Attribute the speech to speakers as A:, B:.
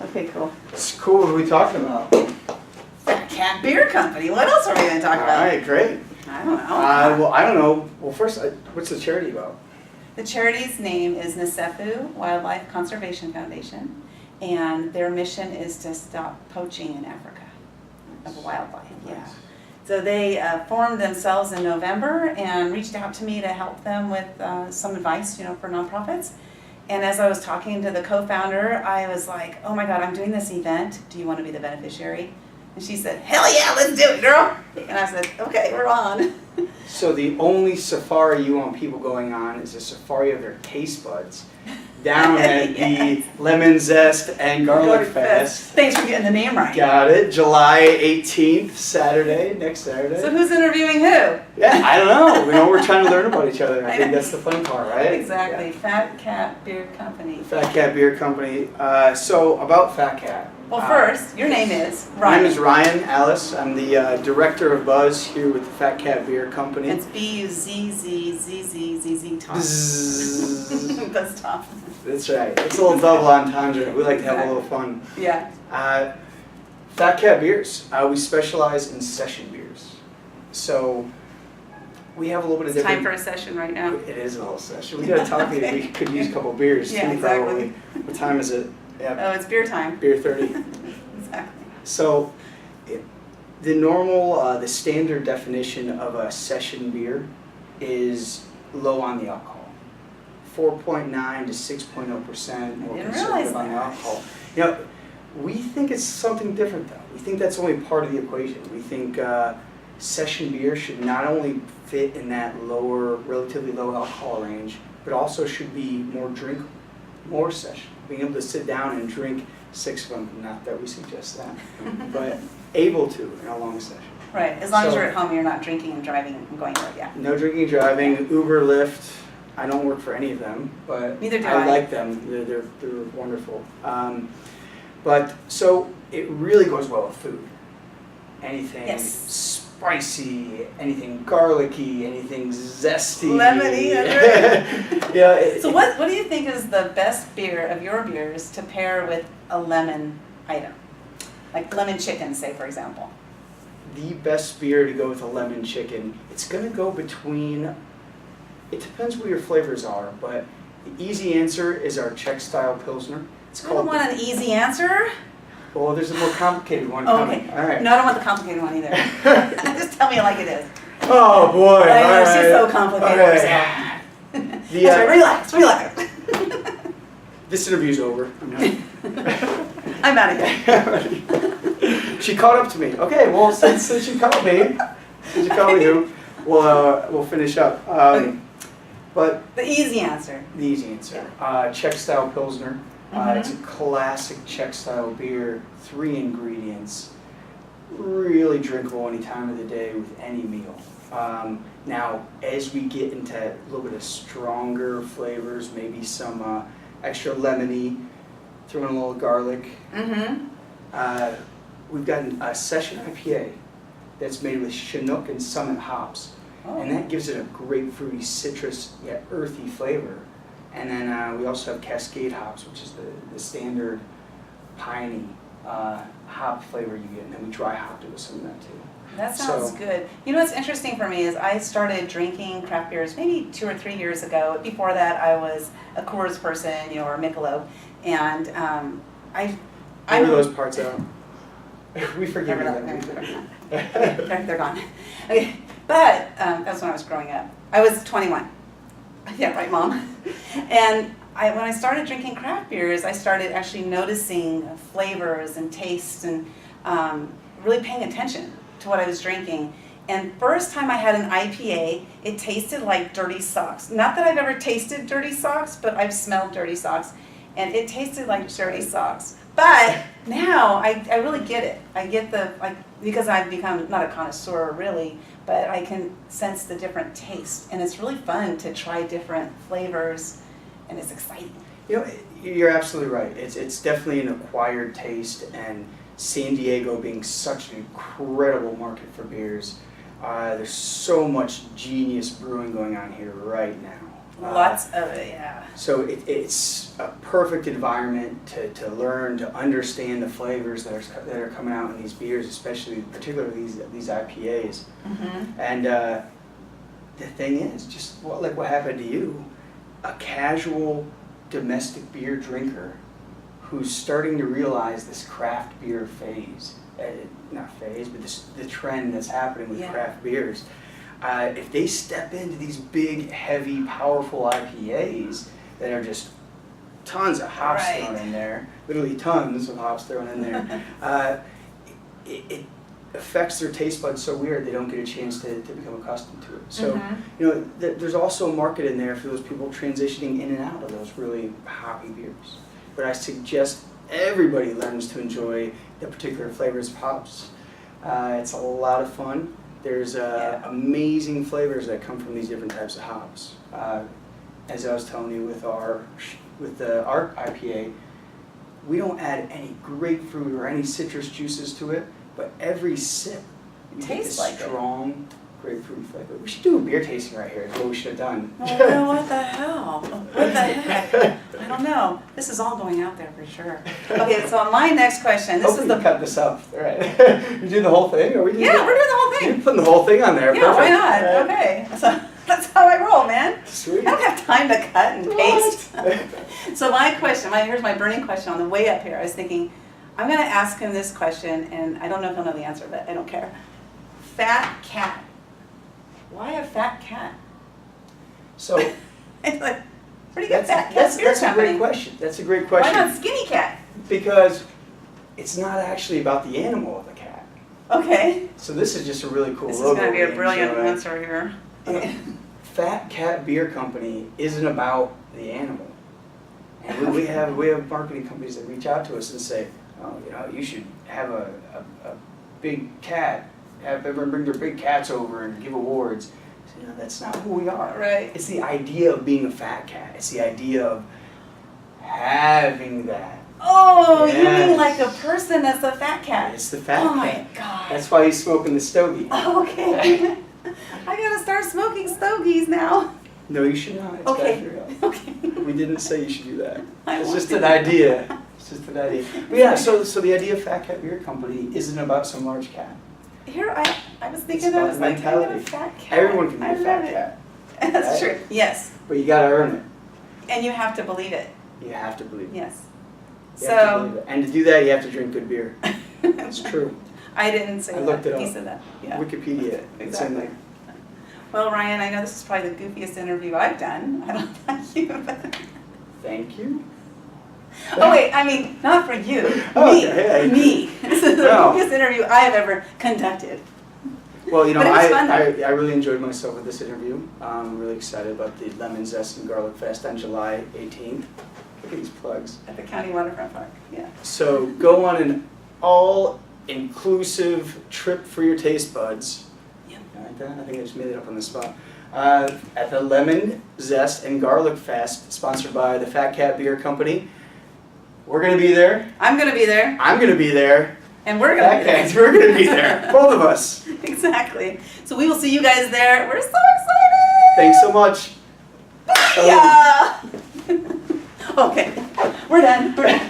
A: Okay, cool.
B: It's cool. What are we talking about?
A: Fat Cat Beer Company. What else are we going to talk
B: All
A: about?
B: right, great.
A: I don't know.
B: Well, I don't know. Well, first, what's the charity about?
A: The charity's name is Nasefu Wildlife Conservation Foundation, and their mission is to stop poaching in Africa of wildlife. Yeah. So they formed themselves in November and reached out to me to help them with some advice, for nonprofits. And as I was talking to the co-founder, I was like, oh my God, I'm doing this event. Do you want to be the beneficiary? And she said, hell yeah, let's do it, girl. And I said, okay, we're on.
B: So the only safari you want people going on is a safari of their taste buds down at
A: Yes.
B: the Lemon Zest and Garlic Fest.
A: Thanks for getting the name right.
B: Got it. July 18th, Saturday, next Saturday.
A: So who's interviewing who?
B: Yeah, I don't know. We're trying to learn about each other. I think that's the fun part, right?
A: Exactly.
B: Yeah.
A: Fat Cat Beer Company.
B: Fat Cat Beer Company. So about Fat Cat.
A: Well, first, your name is
B: My
A: Ryan.
B: name is Ryan Alice. I'm the director of Buzz here with the Fat Cat Beer Company.
A: It's B-U-Z-Z-Z-Z-Z-Z Top.
B: Bzzz.
A: Buzz Top.
B: That's right. It's a little double entendre. We like to have a little fun.
A: Yeah.
B: Fat Cat Beers. We specialize in session beers. So we have a little bit of
A: It's
B: different.
A: time for a session right now.
B: It is a little session. We got to talk.
A: Okay.
B: We could use a couple beers
A: Yeah,
B: too,
A: exactly.
B: probably. What time is it? Yeah,
A: Oh, it's beer time.
B: beer 30.
A: Exactly.
B: So, the normal, the standard definition of a session beer is low on the alcohol, 4.9 to 6.0%, more
A: I didn't
B: conservative
A: realize
B: on the
A: that.
B: alcohol. We think it's something different though. We think that's only part of the equation. We think session beer should not only fit in that lower, relatively low alcohol range, but also should be more drinkable, more session. Being able to sit down and drink 6 of them, not that we suggest that, but able to in a long session.
A: Right. As long as
B: So-
A: you're at home, you're not drinking and driving and going out. Yeah.
B: No drinking and driving, Uber, Lyft. I don't work for any of them, but
A: Neither do I.
B: like them. They're wonderful. But so it really goes well with food. Anything
A: Yes.
B: spicy, anything garlicky, anything zesty.
A: Lemony, that's right.
B: Yeah.
A: So what do you think is the best beer of your beers to pair with a lemon item? Like lemon chicken, say, for example.
B: The best beer to go with a lemon chicken, it's going to go between, it depends what your flavors are, but the easy answer is our Czech style Pilsner. It's
A: I don't want an easy answer.
B: well, there's a more complicated one
A: Oh,
B: coming.
A: okay.
B: All right.
A: No, I don't want the complicated one either. Just tell me like it is.
B: Oh boy.
A: I know,
B: all
A: she's
B: right.
A: so complicated.
B: Okay. The,
A: That's right, relax.
B: This interview's over.
A: I'm out of here.
B: She caught up to me. Okay, well, since you called me, we'll finish up.
A: Okay.
B: But
A: The easy answer.
B: the easy answer, Czech style Pilsner. It's a classic Czech style beer. 3 ingredients. Really drinkable any time of the day with any meal. Now, as we get into a little bit of stronger flavors, maybe some extra lemony, throw in a little garlic.
A: Mm-hmm.
B: We've got a session IPA that's made with Chinook and Summit hops.
A: Oh.
B: And that gives it a grapefruity, citrus, yet earthy flavor. And then we also have Cascade hops, which is the standard piney hop flavor you get. And then we dry hopped it with some of that too.
A: That sounds good. You know what's interesting for me is I started drinking craft beers maybe 2 or 3 years ago. Before that, I was a Coors person, or Michelob, and
B: Leave those parts out. We forgive you.
A: They're gone. Okay, but that was when I was growing up. I was 21. Yeah, right, Mom. And when I started drinking craft beers, I started actually noticing flavors and tastes and really paying attention to what I was drinking. And first time I had an IPA, it tasted like dirty socks. Not that I've ever tasted dirty socks, but I've smelled dirty socks. And it tasted like dirty socks. But now I really get it. I get because I've become not a connoisseur really, but I can sense the different tastes. And it's really fun to try different flavors, and it's exciting.
B: You're absolutely right. It's definitely an acquired taste, and San Diego being such an incredible market for beers, there's so much genius brewing going on here right now.
A: Lots of it, yeah.
B: So it's a perfect environment to learn, to understand the flavors that are coming out in these beers, especially particularly these IPAs.
A: Mm-hmm.
B: And the thing is, just like what happened to you, a casual domestic beer drinker who's starting to realize this craft beer phase, not phase, but the trend that's happening with craft beers. If they step into these big, heavy, powerful IPAs that are just tons of hops thrown in there, literally tons of hops thrown in there, it affects their taste buds so weird they don't get a chance to become accustomed to it. So, you know, there's also a market in there for those people transitioning in and out of those really hoppy beers. But I suggest everybody learns to enjoy the particular flavors of hops. It's a lot of fun. There's amazing flavors that come from these different types of hops. As I was telling you with our IPA, we don't add any grapefruit or any citrus juices to it, but every sip you get this strong grapefruit flavor. We should do a beer tasting right here. Is what we should have done.
A: Well, what the hell? What the heck? I don't know. This is all going out there for sure. Okay, so my next question. This is the
B: cut this up. All right. You do the whole thing, or we do?
A: Yeah, we're doing the whole thing.
B: You're putting the whole thing on there.
A: Yeah,
B: Perfect.
A: why not?
B: Right.
A: Okay, so that's how I roll, man.
B: Sweet.
A: I don't have time to cut and paste. So my question, here's my burning question on the way up here. I was thinking, I'm going to ask him this question, and I don't know if he'll know the answer, but I don't care. Fat cat. Why a fat cat?
B: So
A: It's like, pretty good fat cat
B: that's
A: beer
B: a
A: company.
B: great question. That's a great question.
A: Why not skinny cat?
B: Because it's not actually about the animal of the cat.
A: Okay.
B: So this is just a really cool
A: This is
B: logo.
A: going to be a
B: we
A: brilliant
B: enjoy.
A: answer here.
B: Fat Cat Beer Company isn't about the animal. And we have marketing companies that reach out to us and say, oh, you know, you should have a big cat, have everyone bring their big cats over and give awards. So, you know, that's not who we are.
A: Right.
B: It's the idea of being a fat cat. It's the idea of having that.
A: Oh, you
B: Yes.
A: mean like a person that's a fat cat?
B: It's the fat
A: Oh
B: cat.
A: my God.
B: That's why he's smoking the stogie.
A: Okay. I gotta start smoking stogies now.
B: No, you should not. It's
A: Okay.
B: bad for you.
A: Okay.
B: We didn't say you should do that.
A: I
B: It's
A: won't
B: just
A: do
B: an
A: that.
B: idea. It's just an idea. But yeah, so the idea of Fat Cat Beer Company isn't about some large cat.
A: Here I was
B: It's
A: thinking
B: about
A: I was
B: the
A: like, I'm
B: mentality.
A: a fat cat.
B: Everyone can be
A: I
B: a fat
A: love it.
B: cat,
A: That's
B: right?
A: true. Yes.
B: but you gotta earn it.
A: And you have to believe it.
B: You have to believe it.
A: Yes.
B: You have to
A: So
B: believe it. And to do that, you have to drink good beer. It's true.
A: I didn't say
B: I
A: that.
B: looked it
A: He
B: up.
A: said that. Yeah.
B: Wikipedia. It's in there.
A: Well, Ryan, I know this is probably the goofiest interview I've done. I don't know about you, but
B: Thank you.
A: oh wait, I mean not for you.
B: Oh,
A: Me.
B: okay.
A: Me. This is the
B: No.
A: goofiest interview I have ever conducted.
B: Well, you know,
A: But it was fun, though.
B: I really enjoyed myself with this interview. I'm really excited about the Lemon Zest Garlic Fest on July 18th. Look at these plugs.
A: At the County Waterfront Park. Yeah.
B: So go on an all-inclusive trip for your taste buds.
A: Yep.
B: Like that? I think I just made it up on the spot. At the Lemon Zest and Garlic Fest, sponsored by the Fat Cat Beer Company. We're gonna be there.
A: I'm gonna be there,
B: I'm gonna be there.
A: and we're gonna
B: Fat
A: be there.
B: Cats, we're gonna be there. Both of us.
A: Exactly. So we will see you guys there. We're so excited.
B: Thanks so much.
A: Yeah. Okay. We're done. We're done.